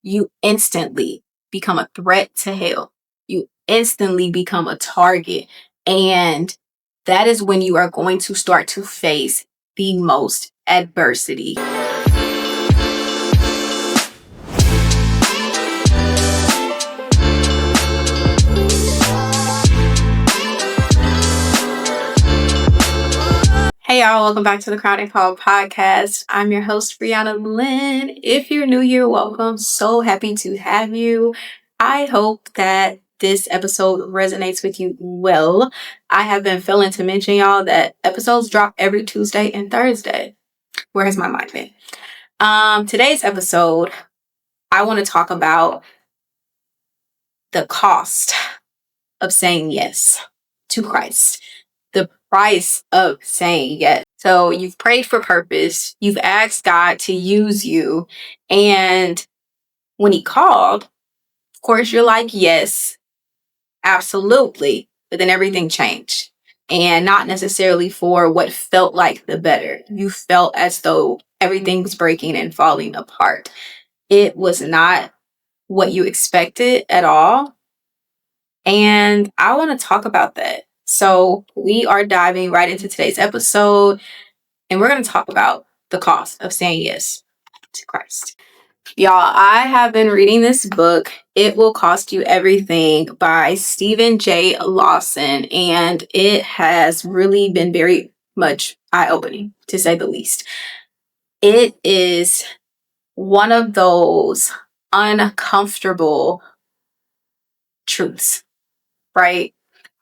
you instantly become a threat to hell. You instantly become a target. And that is when you are going to start to face the most adversity. Hey y'all, welcome back to the Crowd and Call podcast. I'm your host, Brianna Lynn. If you're new here, welcome. So happy to have you. I hope that this episode resonates with you well. I have been failing to mention y'all that episodes drop every Tuesday and Thursday. Where has my mind been? Today's episode, I want to talk about the cost of saying yes to Christ. The price of saying yes. So you've prayed for purpose. You've asked God to use you. And when he called, of course, you're like, yes, absolutely. But then everything changed. And not necessarily for what felt like the better. You felt as though everything was breaking and falling apart. It was not what you expected at all. And I want to talk about that. So we are diving right into today's episode, and we're going to talk about the cost of saying yes to Christ. Y'all, I have been reading this book, It Will Cost You Everything by Stephen J. Lawson, and it has really been very much eye-opening, to say the least. It is one of those uncomfortable truths, right?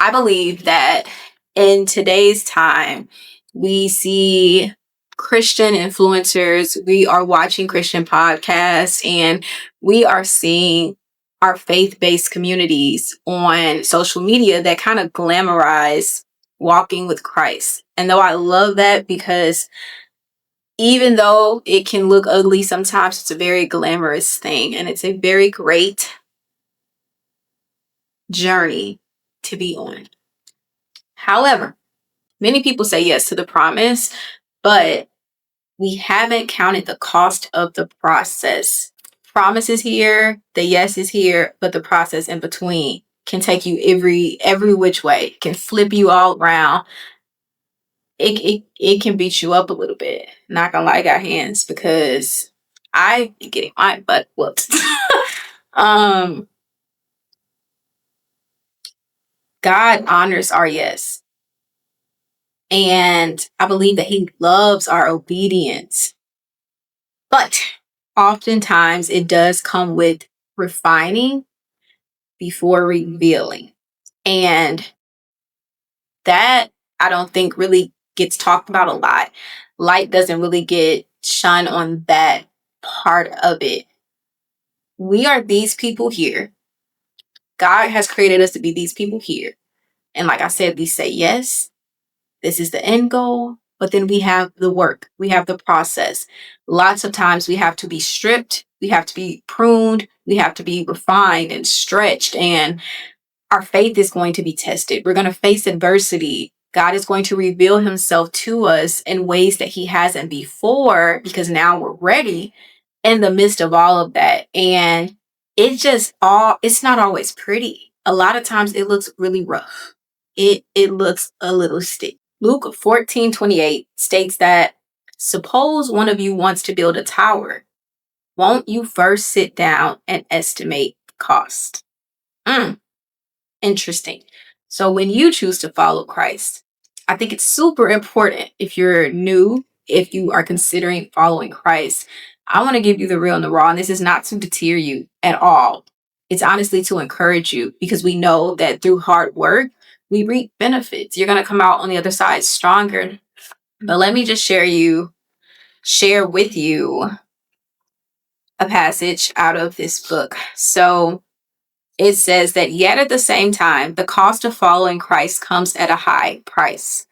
I believe that in today's time, we see Christian influencers, we are watching Christian podcasts, and we are seeing our faith-based communities on social media that kind of glamorize walking with Christ. And though I love that, because even though it can look ugly sometimes, it's a very glamorous thing, and it's a very great journey to be on. However, many people say yes to the promise, but we haven't counted the cost of the process. Promise is here, the yes is here, but the process in between can take you every which way, can flip you all around. It can beat you up a little bit. Not gonna lie, I got hands because I be getting my butt whooped. God honors our yes. And I believe that he loves our obedience. But oftentimes it does come with refining before revealing. And that I don't think really gets talked about a lot. Light doesn't really get shone on that part of it. We are these people here. God has created us to be these people here. And like I said, we say yes. This is the end goal. But then we have the work. We have the process. Lots of times we have to be stripped. We have to be pruned. We have to be refined and stretched. And our faith is going to be tested. We're going to face adversity. God is going to reveal himself to us in ways that he hasn't before, because now we're ready in the midst of all of that. And it's not always pretty. A lot of times it looks really rough. It looks a little stiff. Luke 14:28 states that, suppose one of you wants to build a tower. Won't you first sit down and estimate the cost? Interesting. So when you choose to follow Christ, I think it's super important, if you're new, if you are considering following Christ, I want to give you the real and the raw. And this is not to deter you at all. It's honestly to encourage you, because we know that through hard work, we reap benefits. You're going to come out on the other side stronger. But let me just share with you a passage out of this book. So it says that, yet at the same time, the cost of following Christ comes at a high price.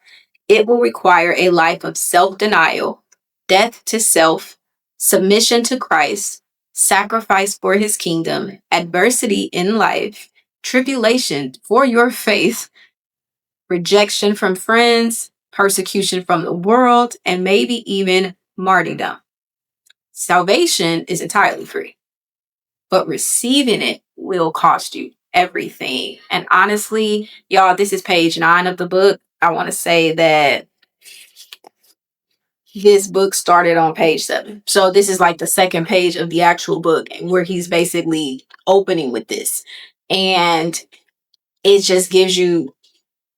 It will require a life of self-denial, death to self, submission to Christ, sacrifice for his kingdom, adversity in life, tribulation for your faith, rejection from friends, persecution from the world, and maybe even martyrdom. Salvation is entirely free. but receiving it will cost you everything. And honestly, y'all, this is page 9 of the book. I want to say that this book started on page 7. So this is like the second page of the actual book where he's basically opening with this. And it just gives you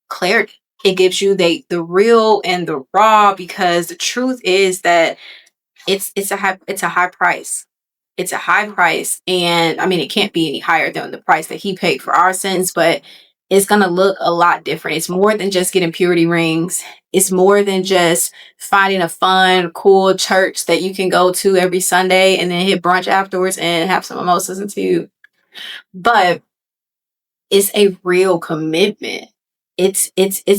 clarity. It gives you the real and the raw, because the truth is that it's a high price. It's a high price, and I mean it can't be any higher than the price that he paid for our sins, but it's gonna look a lot different. It's more than just getting purity rings. It's more than just finding a fun, cool church that you can go to every Sunday and then hit brunch afterwards and have some mimosas and tea. But it's a real commitment. It's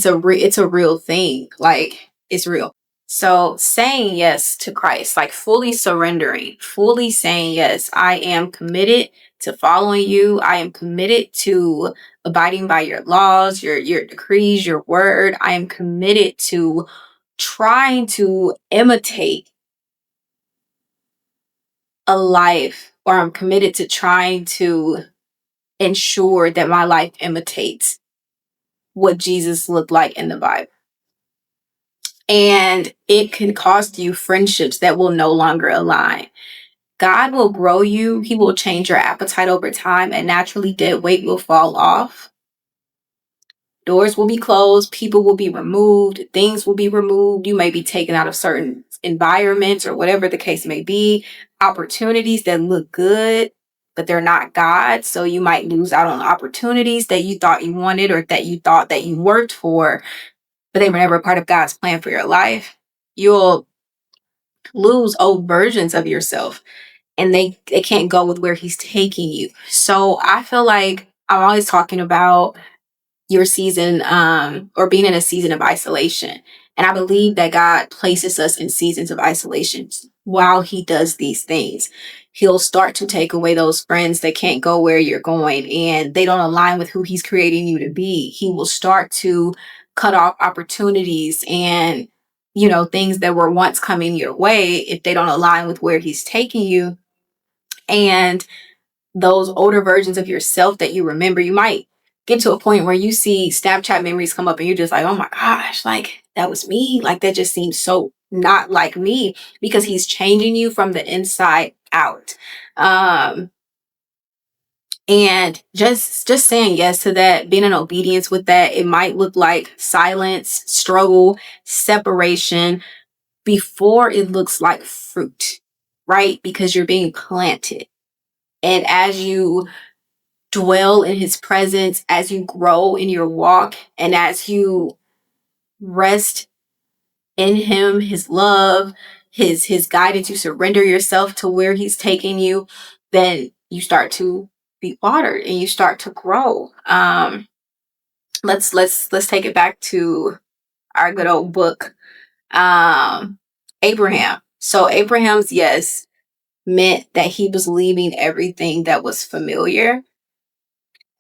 a real thing. Like, it's real. So saying yes to Christ, like fully surrendering, fully saying yes, I am committed to following you. I am committed to abiding by your laws, your decrees, your word. I am committed to trying to imitate a life, or I'm committed to trying to ensure that my life imitates what Jesus looked like in the Bible. And it can cost you friendships that will no longer align. God will grow you. He will change your appetite over time, and naturally dead weight will fall off. Doors will be closed. People will be removed. Things will be removed. You may be taken out of certain environments or whatever the case may be. Opportunities that look good, but they're not God. So you might lose out on opportunities that you thought you wanted or that you thought that you worked for, but they were never a part of God's plan for your life. You'll lose old versions of yourself, and they can't go with where he's taking you. So I feel like I'm always talking about your season, or being in a season of isolation. And I believe that God places us in seasons of isolation while he does these things. He'll start to take away those friends that can't go where you're going and they don't align with who he's creating you to be. He will start to cut off opportunities and, things that were once coming your way if they don't align with where he's taking you. And those older versions of yourself that you remember, you might get to a point where you see Snapchat memories come up and you're just like, oh my gosh, like that was me. Like that just seems so not like me, because he's changing you from the inside out. And just saying yes to that, being in obedience with that, it might look like silence, struggle, separation before it looks like fruit, right? Because you're being planted. And as you dwell in his presence, as you grow in your walk, and as you rest in him, his love, his guidance, you surrender yourself to where he's taking you, then you start to be watered and you start to grow. Let's take it back to our good old book. Abraham. So Abraham's yes meant that he was leaving everything that was familiar.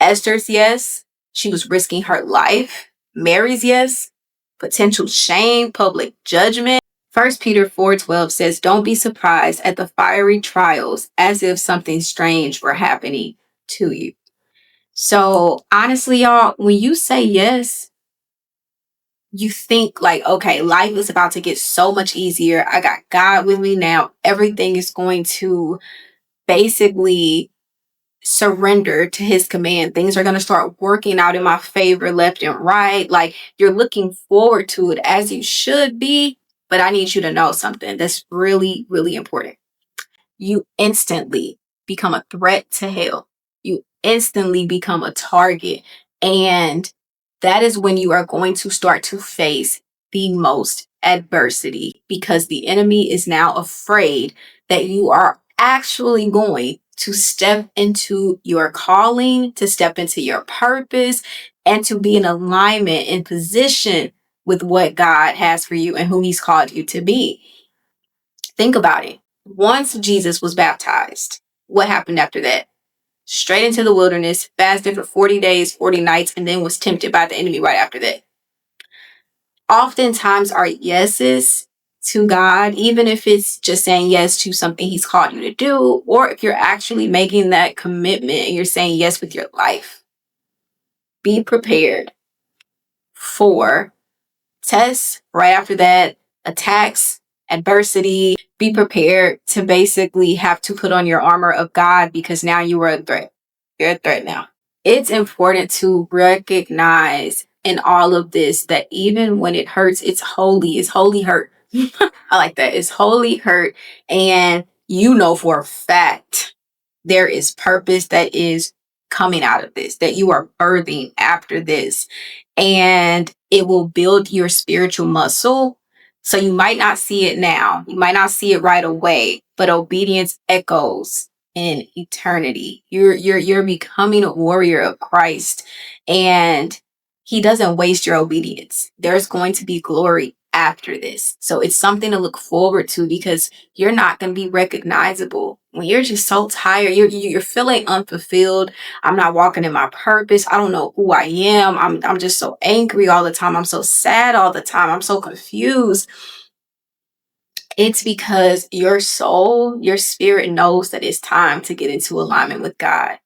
Esther's yes, she was risking her life. Mary's yes, potential shame, public judgment. 1 Peter 4:12 says, don't be surprised at the fiery trials as if something strange were happening to you. So honestly, y'all, when you say yes, you think like, okay, life is about to get so much easier. I got God with me now. Everything is going to basically surrender to his command. Things are going to start working out in my favor left and right. Like, you're looking forward to it, as you should be. But I need you to know something that's really, really important. You instantly become a threat to hell. You instantly become a target. And that is when you are going to start to face the most adversity, because the enemy is now afraid that you are actually going to step into your calling, to step into your purpose, and to be in alignment and position with what God has for you and who he's called you to be. Think about it. Once Jesus was baptized, what happened after that? Straight into the wilderness, fasted for 40 days, 40 nights, and then was tempted by the enemy right after that. Oftentimes our yeses to God, even if it's just saying yes to something he's called you to do, or if you're actually making that commitment and you're saying yes with your life, be prepared for tests right after that, attacks, adversity. Be prepared to basically have to put on your armor of God because now you are a threat. You're a threat now. It's important to recognize in all of this that even when it hurts, it's holy hurt. I like that. It's holy hurt. And you know for a fact there is purpose that is coming out of this, that you are birthing after this. And it will build your spiritual muscle. So you might not see it now. You might not see it right away, but obedience echoes in eternity. You're becoming a warrior of Christ, and he doesn't waste your obedience. There's going to be glory after this. So it's something to look forward to because you're not going to be recognizable when you're just so tired. You're feeling unfulfilled. I'm not walking in my purpose. I don't know who I am. I'm just so angry all the time. I'm so sad all the time. I'm so confused. It's because your soul, your spirit knows that it's time to get into alignment with God.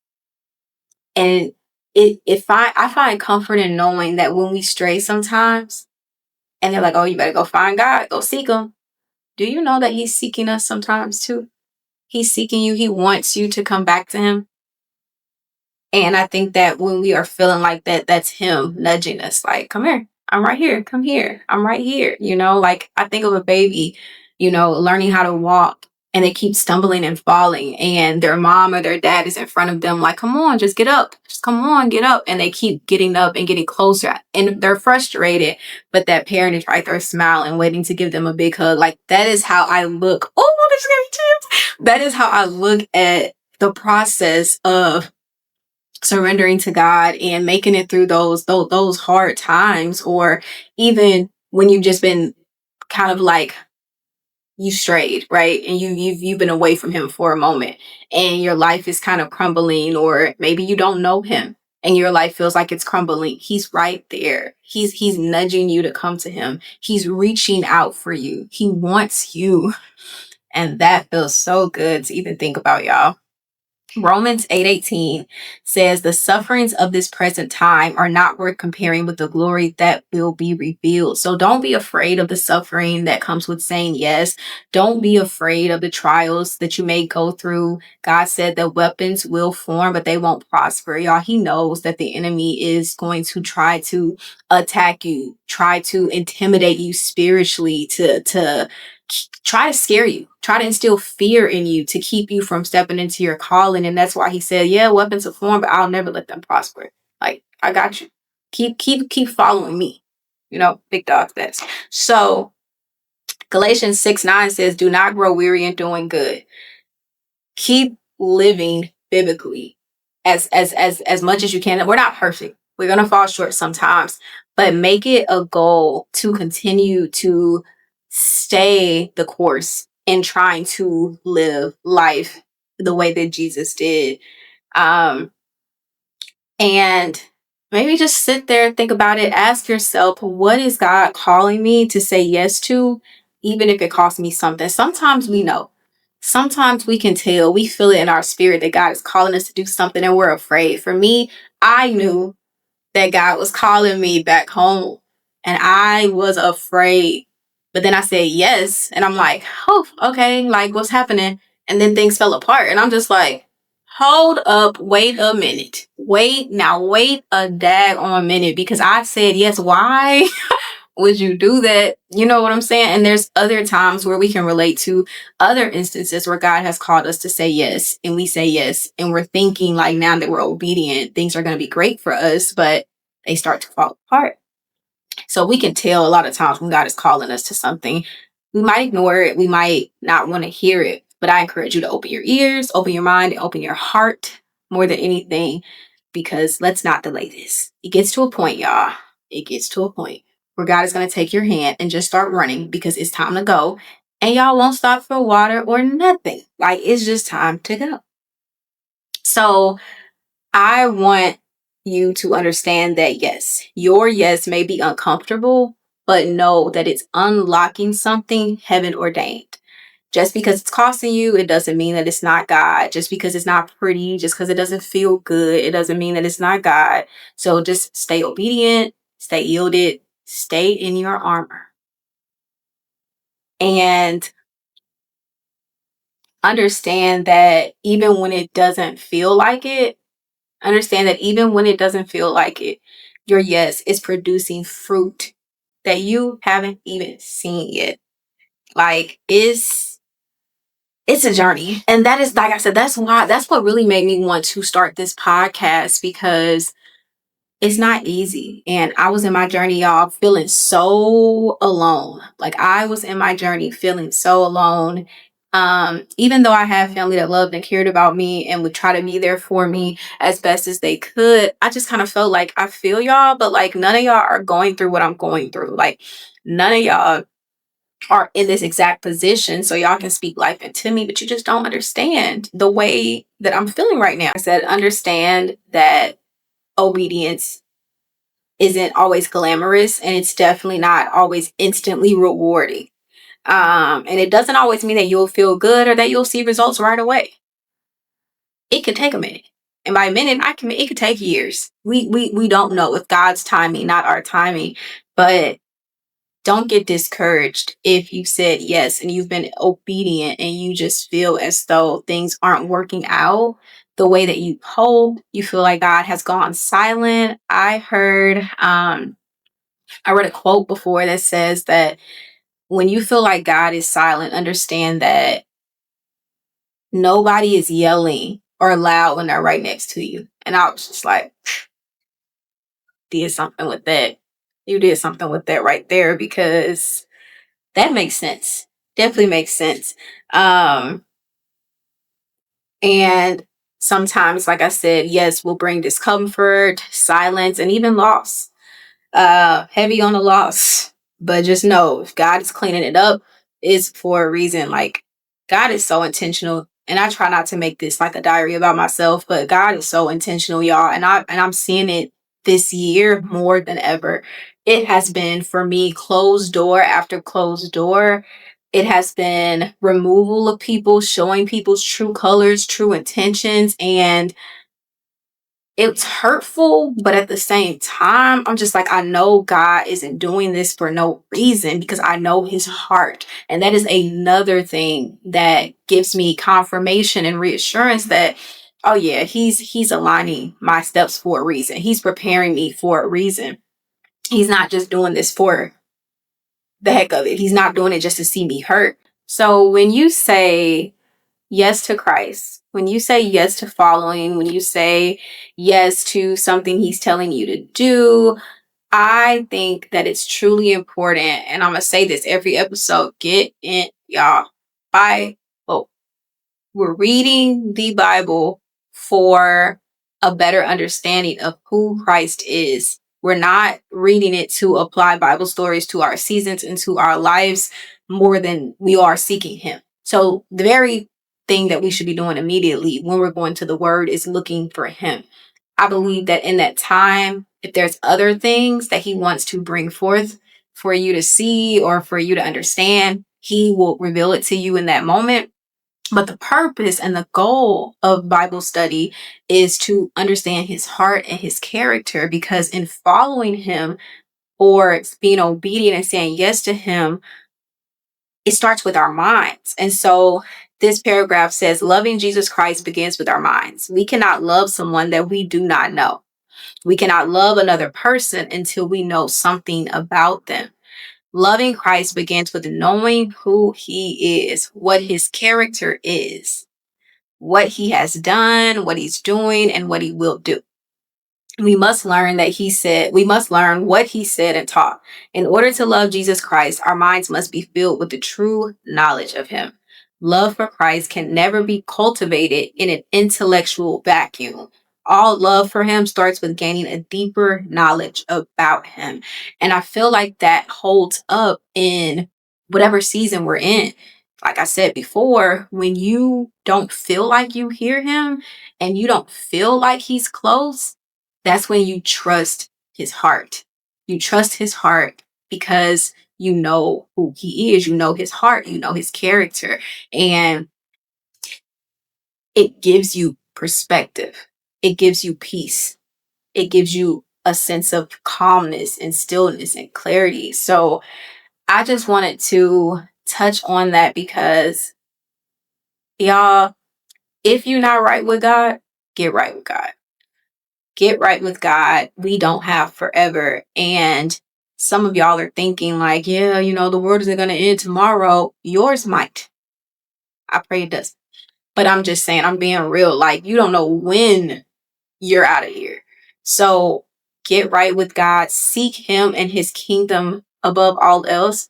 And I find comfort in knowing that when we stray sometimes, and they're like, oh, you better go find God, go seek him. Do you know that he's seeking us sometimes too? He's seeking you. He wants you to come back to him. And I think that when we are feeling like that, that's him nudging us like, come here. I'm right here. Come here. I'm right here. Like I think of a baby, learning how to walk, and they keep stumbling and falling, and their mom or their dad is in front of them like, come on, just get up. Just come on, get up. And they keep getting up and getting closer, and they're frustrated. But that parent is right there smiling, waiting to give them a big hug. Like that is how I look. Oh, this is gonna be chills. That is how I look at the process of surrendering to God and making it through those hard times, or even when you've just been kind of like you strayed, right? And you've been away from him for a moment and your life is kind of crumbling, or maybe you don't know him and your life feels like it's crumbling. He's right there. He's nudging you to come to him. He's reaching out for you. He wants you. And that feels so good to even think about, y'all. Romans 8:18 says the sufferings of this present time are not worth comparing with the glory that will be revealed. So don't be afraid of the suffering that comes with saying yes. Don't be afraid of the trials that you may go through. God said that weapons will form, but they won't prosper. Y'all, he knows that the enemy is going to try to attack you, try to intimidate you spiritually, to try to scare you, try to instill fear in you to keep you from stepping into your calling. And that's why he said, yeah, weapons of form, but I'll never let them prosper. Like, I got you. Keep following me. Big dog status. So Galatians 6:9 says, do not grow weary in doing good. Keep living biblically as much as you can. We're not perfect. We're gonna fall short sometimes, but make it a goal to continue to stay the course in trying to live life the way that Jesus did. And maybe just sit there and think about it. Ask yourself, what is God calling me to say yes to, even if it costs me something? Sometimes we know. Sometimes we can tell, we feel it in our spirit that God is calling us to do something and we're afraid. For me, I knew that God was calling me back home and I was afraid. But then I said yes. And I'm like, oh, okay, like what's happening? And then things fell apart. And I'm just like, hold up, wait a minute. Wait a daggone minute, because I said yes. Why would you do that? You know what I'm saying? And there's other times where we can relate to other instances where God has called us to say yes, and we say yes, and we're thinking like now that we're obedient, things are going to be great for us, but they start to fall apart. So we can tell a lot of times when God is calling us to something, we might ignore it. We might not want to hear it, but I encourage you to open your ears, open your mind, and open your heart more than anything, because let's not delay this. It gets to a point, y'all. It gets to a point where God is going to take your hand and just start running because it's time to go. And y'all won't stop for water or nothing. Like, it's just time to go. So I want you to understand that yes, your yes may be uncomfortable, but know that it's unlocking something heaven ordained. Just because it's costing you, it doesn't mean that it's not God. Just because it's not pretty, just because it doesn't feel good, it doesn't mean that it's not God. So just stay obedient, stay yielded, stay in your armor. And understand that even when it doesn't feel like it, your yes is producing fruit that you haven't even seen yet. Like it's a journey. And that is, like I said, that's what really made me want to start this podcast, because it's not easy. And I was in my journey, y'all, feeling so alone. Like I was in my journey feeling so alone. Even though I had family that loved and cared about me and would try to be there for me as best as they could, I just kind of felt like I feel y'all, but like none of y'all are going through what I'm going through. Like none of y'all are in this exact position so y'all can speak life into me, but you just don't understand the way that I'm feeling right now. I said, understand that obedience isn't always glamorous, and it's definitely not always instantly rewarding. And it doesn't always mean that you'll feel good or that you'll see results right away. It could take a minute. And by a minute, it could take years. We don't know, with God's timing, not our timing. But don't get discouraged if you said yes and you've been obedient and you just feel as though things aren't working out the way that you hope. You feel like God has gone silent. I read a quote before that says that when you feel like God is silent, understand that nobody is yelling or loud when they're right next to you. And I was just like, did something with that. You did something with that right there, because that makes sense. Definitely makes sense. And sometimes, like I said, yes, will bring discomfort, silence, and even loss. Heavy on the loss. But just know, if God is cleaning it up, it's for a reason. Like, God is so intentional. And I try not to make this like a diary about myself, but God is so intentional, y'all. And I'm seeing it this year more than ever. It has been, for me, closed door after closed door. It has been removal of people, showing people's true colors, true intentions, and it's hurtful, but at the same time, I'm just like, I know God isn't doing this for no reason, because I know his heart. And that is another thing that gives me confirmation and reassurance that, oh yeah, he's aligning my steps for a reason. He's preparing me for a reason. He's not just doing this for the heck of it. He's not doing it just to see me hurt. So when you say yes to Christ, when you say yes to following, when you say yes to something he's telling you to do, I think that it's truly important. And I'm going to say this every episode, get in, y'all. We're reading the Bible for a better understanding of who Christ is. We're not reading it to apply Bible stories to our seasons and to our lives more than we are seeking him. So the very thing that we should be doing immediately when we're going to the word is looking for him. I believe that in that time, if there's other things that he wants to bring forth for you to see or for you to understand, he will reveal it to you in that moment. But the purpose and the goal of Bible study is to understand his heart and his character, because in following him or being obedient and saying yes to him, it starts with our minds. And so this paragraph says, loving Jesus Christ begins with our minds. We cannot love someone that we do not know. We cannot love another person until we know something about them. Loving Christ begins with knowing who he is, what his character is, what he has done, what he's doing, and what he will do. We must learn what he said and taught. In order to love Jesus Christ, our minds must be filled with the true knowledge of him. Love for Christ can never be cultivated in an intellectual vacuum. All love for him starts with gaining a deeper knowledge about him. And I feel like that holds up in whatever season we're in. Like I said before, when you don't feel like you hear him and you don't feel like he's close, that's when you trust his heart. You trust his heart because you know who he is, you know his heart, you know his character, and it gives you perspective. It gives you peace. It gives you a sense of calmness and stillness and clarity. So I just wanted to touch on that because, y'all, if you're not right with God, get right with God. Get right with God. We don't have forever. And some of y'all are thinking like, yeah, the world isn't going to end tomorrow. Yours might. I pray it does. But I'm just saying, I'm being real. Like, you don't know when you're out of here. So get right with God. Seek him and his kingdom above all else,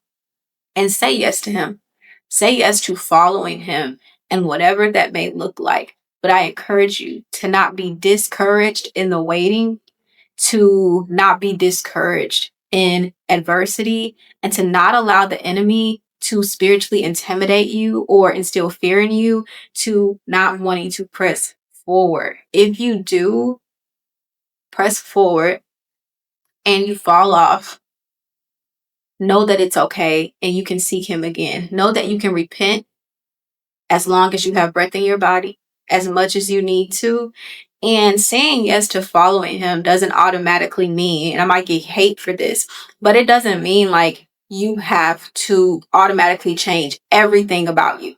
and say yes to him. Say yes to following him and whatever that may look like. But I encourage you to not be discouraged in the waiting, to not be discouraged in adversity, and to not allow the enemy to spiritually intimidate you or instill fear in you, to not wanting to press forward. If you do press forward and you fall off, know that it's okay and you can seek him again. Know that you can repent as long as you have breath in your body, as much as you need to. And saying yes to following him doesn't automatically mean, and I might get hate for this, but it doesn't mean like you have to automatically change everything about you.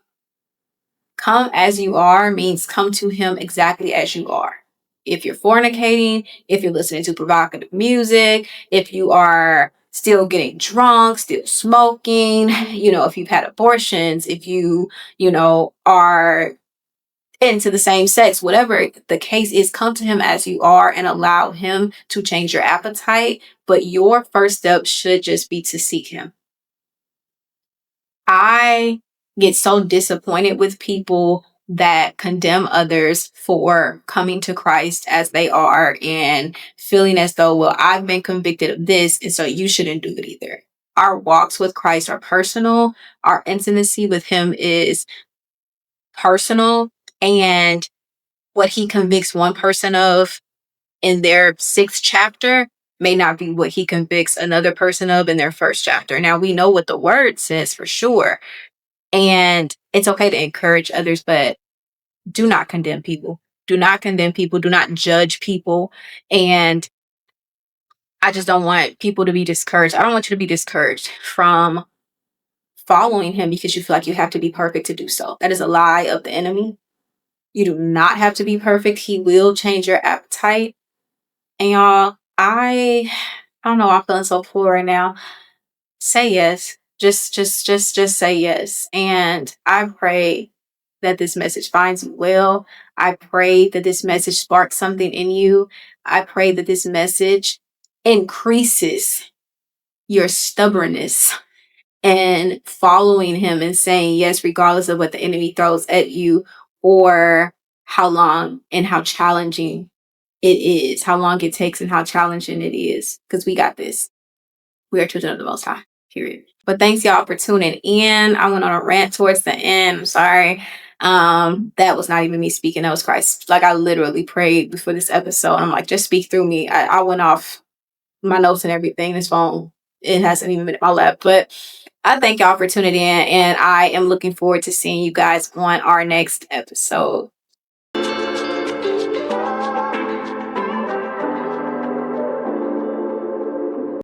Come as you are means come to him exactly as you are. If you're fornicating, if you're listening to provocative music, if you are still getting drunk, still smoking, if you've had abortions, if are into the same sex, whatever the case is, come to him as you are and allow him to change your appetite. But your first step should just be to seek him. I get so disappointed with people that condemn others for coming to Christ as they are and feeling as though, well, I've been convicted of this, and so you shouldn't do it either. Our walks with Christ are personal. Our intimacy with him is personal. And what he convicts one person of in their 6th chapter may not be what he convicts another person of in their 1st chapter. Now, we know what the word says for sure. And it's okay to encourage others, but do not condemn people. Do not condemn people. Do not judge people. And I just don't want people to be discouraged. I don't want you to be discouraged from following him because you feel like you have to be perfect to do so. That is a lie of the enemy. You do not have to be perfect. He will change your appetite. And y'all, I don't know. I'm feeling so full right now. Say yes. Just say yes. And I pray that this message finds you well. I pray that this message sparks something in you. I pray that this message increases your stubbornness and following him and saying yes, regardless of what the enemy throws at you or how long and how challenging it is, how long it takes and how challenging it is. Because we got this. We are children of the Most High, period. But thanks y'all for tuning in. I went on a rant towards the end. I'm sorry. That was not even me speaking. That was Christ. Like, I literally prayed before this episode. I'm like, just speak through me. I went off my notes and everything. This phone, it hasn't even been in my lap. But I thank y'all for tuning in. And I am looking forward to seeing you guys on our next episode.